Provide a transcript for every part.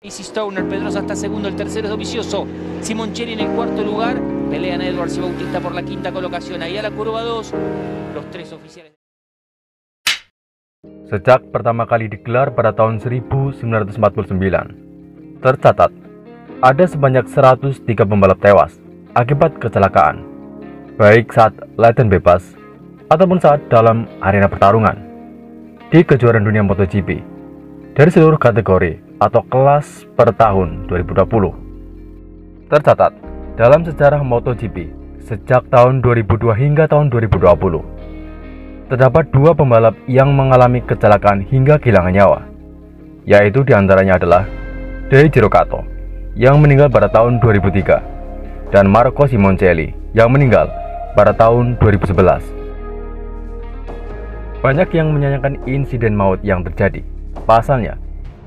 Easy Stoner, Pedrosa está segundo, el tercero es Dovizioso, Simoncelli en el cuarto lugar, pelean Edwards y Bautista por la quinta colocación, ahí a la curva 2, los tres oficiales. Sejak pertama kali digelar pada tahun 1949, tercatat ada sebanyak 103 pembalap tewas akibat kecelakaan, baik saat latihan bebas ataupun saat dalam arena pertarungan di kejuaraan dunia MotoGP dari seluruh kategori atau kelas per tahun 2020. Tercatat dalam sejarah MotoGP sejak tahun 2002 hingga tahun 2020, terdapat dua pembalap yang mengalami kecelakaan hingga kehilangan nyawa, yaitu diantaranya adalah Daijiro Kato yang meninggal pada tahun 2003 dan Marco Simoncelli yang meninggal pada tahun 2011. Banyak yang menyayangkan insiden maut yang terjadi. Pasalnya,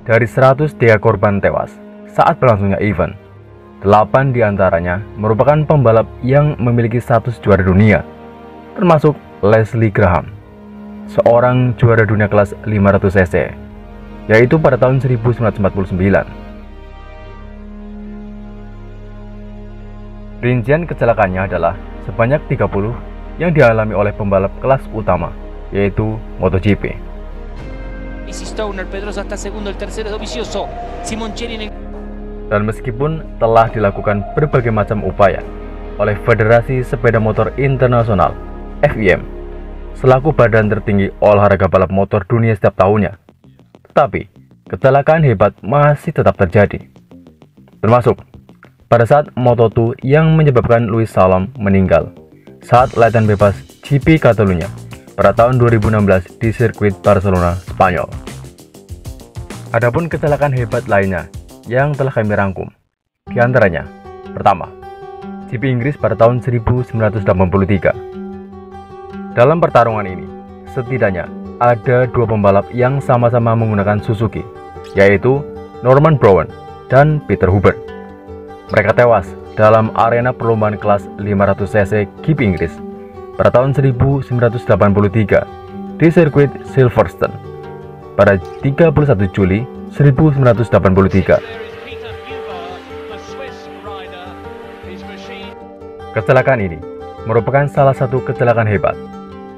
dari 103 korban tewas saat berlangsungnya event, 8 diantaranya merupakan pembalap yang memiliki status juara dunia, termasuk Leslie Graham, seorang juara dunia kelas 500cc, yaitu pada tahun 1949. Rincian kecelakaannya adalah sebanyak 30 yang dialami oleh pembalap kelas utama, yaitu MotoGP. Easy Stoner, Pedrosa está segundo, el tercero es Dovizioso, Simoncelli en el... Dan meskipun telah dilakukan berbagai macam upaya oleh Federasi Sepeda Motor Internasional (FIM) selaku badan tertinggi olahraga balap motor dunia setiap tahunnya, tetapi kecelakaan hebat masih tetap terjadi, termasuk pada saat Moto2 yang menyebabkan Lewis Salom meninggal saat latihan bebas GP Catalunya pada tahun 2016 di sirkuit Barcelona, Spanyol. Adapun kecelakaan hebat lainnya yang telah kami rangkum, diantaranya, pertama, GP Inggris pada tahun 1983. Dalam pertarungan ini, setidaknya ada dua pembalap yang sama-sama menggunakan Suzuki, yaitu Norman Brown dan Peter Hubert. Mereka tewas dalam arena perlombaan kelas 500cc GP Inggris pada tahun 1983 di sirkuit Silverstone pada 31 Juli 1983. Kecelakaan ini merupakan salah satu kecelakaan hebat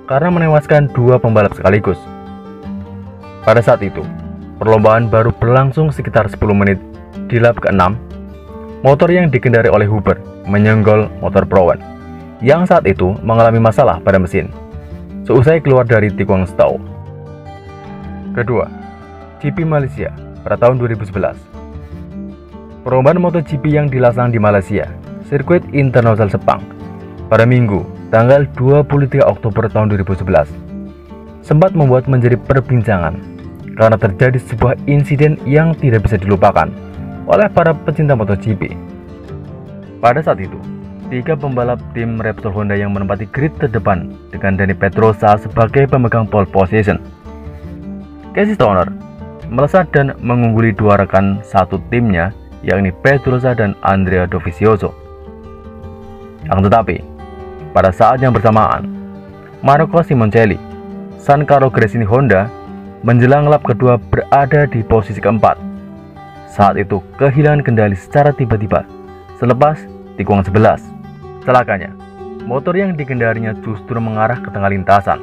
karena menewaskan dua pembalap sekaligus. Pada saat itu, perlombaan baru berlangsung sekitar 10 menit. Di lap ke-6, motor yang dikendari oleh Hubert menyenggol motor Brown yang saat itu mengalami masalah pada mesin seusai keluar dari tikungan stall. Kedua, GP Malaysia pada tahun 2011. Perlombaan MotoGP yang dilaksanakan di Malaysia, sirkuit internasional Sepang, pada Minggu, tanggal 23 Oktober tahun 2011, sempat membuat menjadi perbincangan karena terjadi sebuah insiden yang tidak bisa dilupakan oleh para pecinta MotoGP. Pada saat itu, 3 pembalap tim Repsol Honda yang menempati grid terdepan dengan Dani Pedrosa sebagai pemegang pole position. Casey Stoner melesat dan mengungguli dua rekan satu timnya, yakni Pedrosa dan Andrea Dovizioso. Akan tetapi, pada saat yang bersamaan, Marco Simoncelli, San Carlo Gresini Honda, menjelang lap kedua berada di posisi keempat. Saat itu kehilangan kendali secara tiba-tiba selepas tikungan 11. Celakanya, motor yang dikendarinya justru mengarah ke tengah lintasan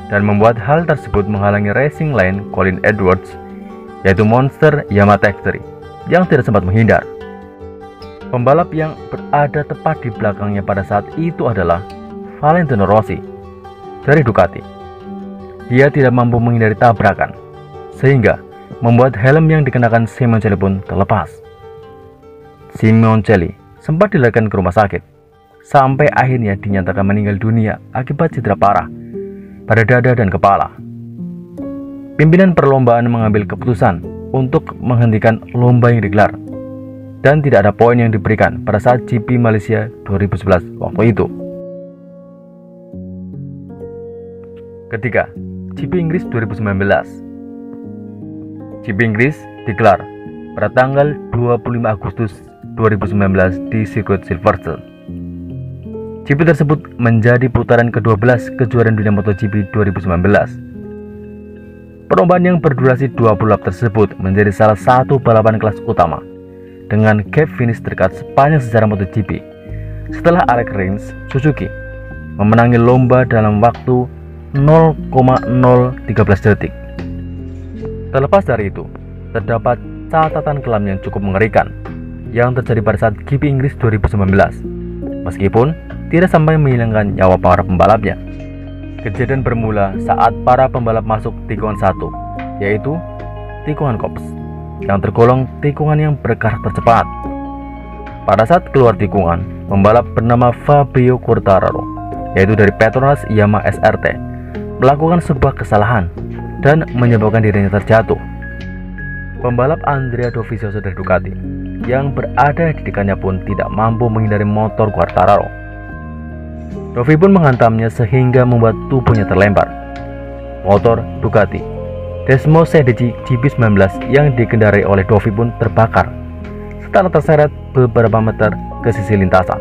dan membuat hal tersebut menghalangi racing line Colin Edwards, yaitu monster Yamaha Tech3 yang tidak sempat menghindar. Pembalap yang berada tepat di belakangnya pada saat itu adalah Valentino Rossi dari Ducati. Dia tidak mampu menghindari tabrakan, sehingga membuat helm yang dikenakan Simoncelli pun terlepas. Simoncelli sempat dilarikan ke rumah sakit, sampai akhirnya dinyatakan meninggal dunia akibat cedera parah pada dada dan kepala. Pimpinan perlombaan mengambil keputusan untuk menghentikan lomba yang digelar, dan tidak ada poin yang diberikan pada saat GP Malaysia 2011 waktu itu. Ketiga, GP Inggris 2019. GP Inggris digelar pada tanggal 25 Agustus 2019 di sirkuit Silverstone. GP tersebut menjadi putaran ke-12 kejuaraan dunia MotoGP 2019. Perlombaan yang berdurasi 20 lap tersebut menjadi salah satu balapan kelas utama dengan gap finish terdekat sepanjang sejarah MotoGP setelah Alex Rins Suzuki memenangi lomba dalam waktu 0,013 detik. Terlepas dari itu, terdapat catatan kelam yang cukup mengerikan yang terjadi pada saat GP Inggris 2019, meskipun tidak sampai menghilangkan nyawa para pembalapnya. Kejadian bermula saat para pembalap masuk tikungan 1, yaitu tikungan Copse, yang tergolong tikungan yang berkarakter cepat. Pada saat keluar tikungan, pembalap bernama Fabio Quartararo, yaitu dari Petronas Yamaha SRT, melakukan sebuah kesalahan dan menyebabkan dirinya terjatuh. Pembalap Andrea Dovizioso dari Ducati yang berada di dekatnya pun tidak mampu menghindari motor Quartararo. Dovi pun menghantamnya sehingga membuat tubuhnya terlempar. Motor Ducati Desmo CDG GP19 yang dikendarai oleh Dovi pun terbakar setelah terseret beberapa meter ke sisi lintasan.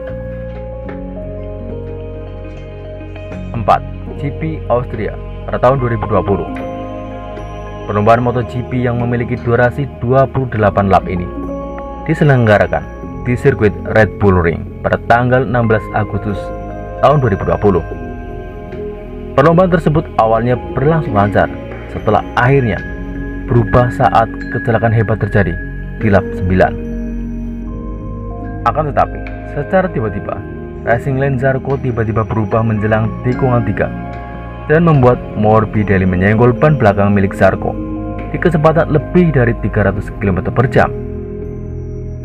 4. GP Austria pada tahun 2020. Perlombaan MotoGP yang memiliki durasi 28 lap ini diselenggarakan di sirkuit Red Bull Ring pada tanggal 16 Agustus tahun 2020. Perlombaan tersebut awalnya berlangsung lancar setelah akhirnya berubah saat kecelakaan hebat terjadi di lap 9. Akan tetapi, secara tiba-tiba, Racing Line Zarco tiba-tiba berubah menjelang tikungan 3 dan membuat Morbidelli menyenggol ban belakang milik Zarco di kecepatan lebih dari 300 km per jam.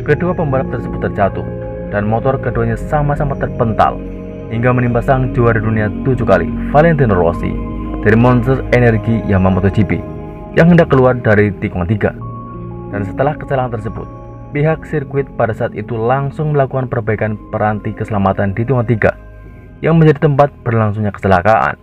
Kedua pembalap tersebut terjatuh dan motor keduanya sama-sama terpental hingga menimpa sang juara dunia 7 kali Valentino Rossi dari Monster Energy Yamaha MotoGP yang hendak keluar dari tikungan 3. Dan setelah kecelakaan tersebut, pihak sirkuit pada saat itu langsung melakukan perbaikan peranti keselamatan di tikungan 3 yang menjadi tempat berlangsungnya kecelakaan.